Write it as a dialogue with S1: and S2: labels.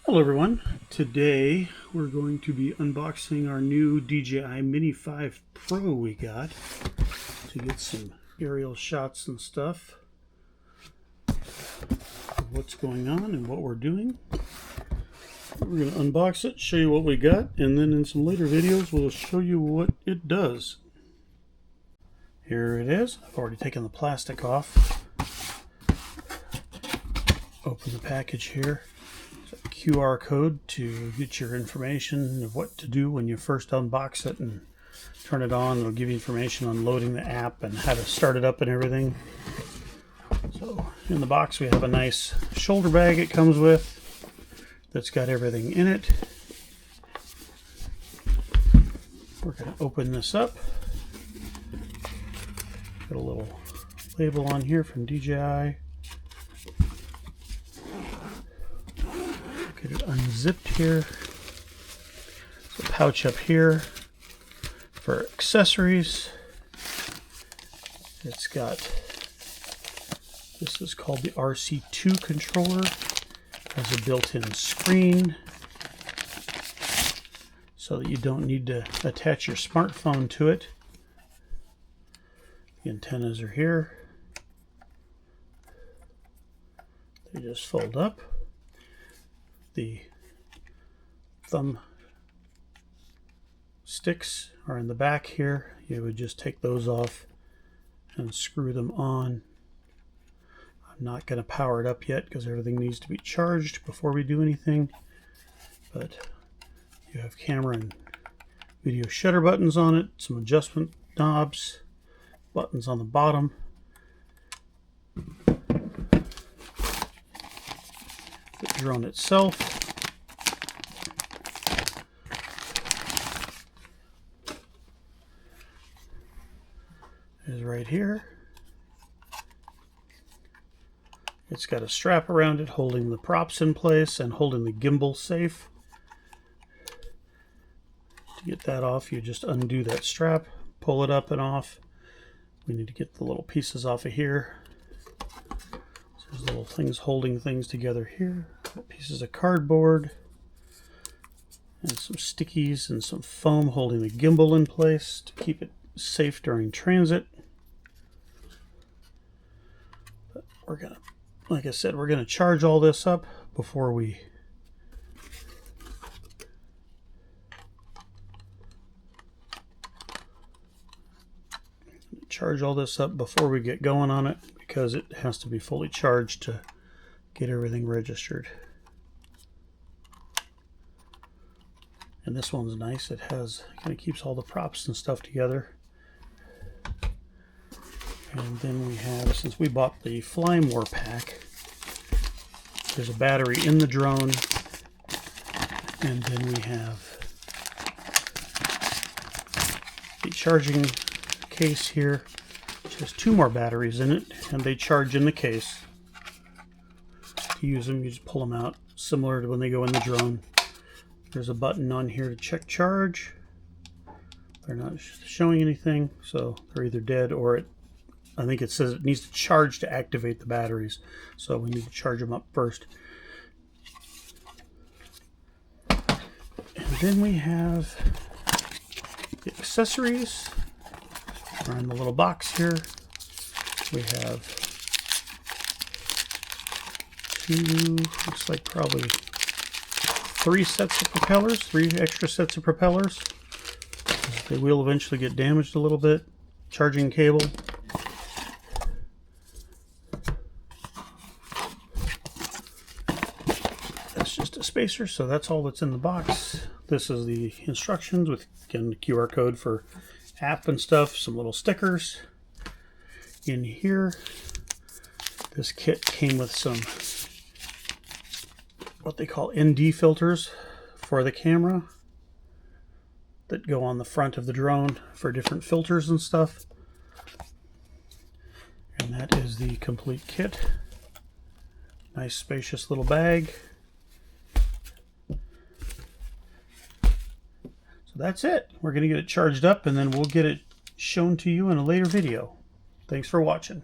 S1: Hello everyone, today we're going to be unboxing our new DJI Mini 5 Pro we got to get some aerial shots and stuff of what's going on and what we're doing. We're going to unbox it, show you what we got, and then in some later videos we'll show you what it does. Here it is. I've already taken the plastic off. Open the package here. QR code to get your information of what to do when you first unbox it and turn it on. It'll give you information on loading the app and how to start it up and everything. So in the box we have a nice shoulder bag it comes with that's got everything in it. We're going to open this up. Got a little label on here from DJI. Get it unzipped here. There's a pouch up here for accessories. It's got, this is called the RC2 controller. Has a built-in screen so that you don't need to attach your smartphone to it. The antennas are here. They just fold up. The thumb sticks are in the back here. You would just take those off and screw them on. I'm not going to power it up yet because everything needs to be charged before we do anything. But you have camera and video shutter buttons on it, some adjustment knobs, buttons on the bottom. The drone itself is right here. It's got a strap around it holding the props in place and holding the gimbal safe. To get that off, you just undo that strap, pull it up and off. We need to get the little pieces off of here. There's little things holding things together here. Pieces of cardboard and some stickies and some foam holding the gimbal in place to keep it safe during transit. But we're gonna, like I said, we're gonna charge all this up before we get going on it, because it has to be fully charged to get everything registered. And this one's nice. It has, kind of keeps all the props and stuff together. And then we have, since we bought the Fly More pack, there's a battery in the drone. And then we have the charging case here. There's 2 more batteries in it, and they charge in the case. To use them, you just pull them out, similar to when they go in the drone. There's a button on here to check charge. They're not showing anything, so they're either dead or I think it says it needs to charge to activate the batteries. So we need to charge them up first. And then we have the accessories. Are in the little box here. We have 2, looks like probably 3 sets of propellers, 3 extra sets of propellers. They will eventually get damaged a little bit. Charging cable. That's just a spacer, so that's all that's in the box. This is the instructions with, again, the QR code for app and stuff, some little stickers. In here, this kit came with some what they call ND filters for the camera that go on the front of the drone for different filters and stuff. And that is the complete kit. Nice spacious little bag. That's it. We're going to get it charged up and then we'll get it shown to you in a later video. Thanks for watching.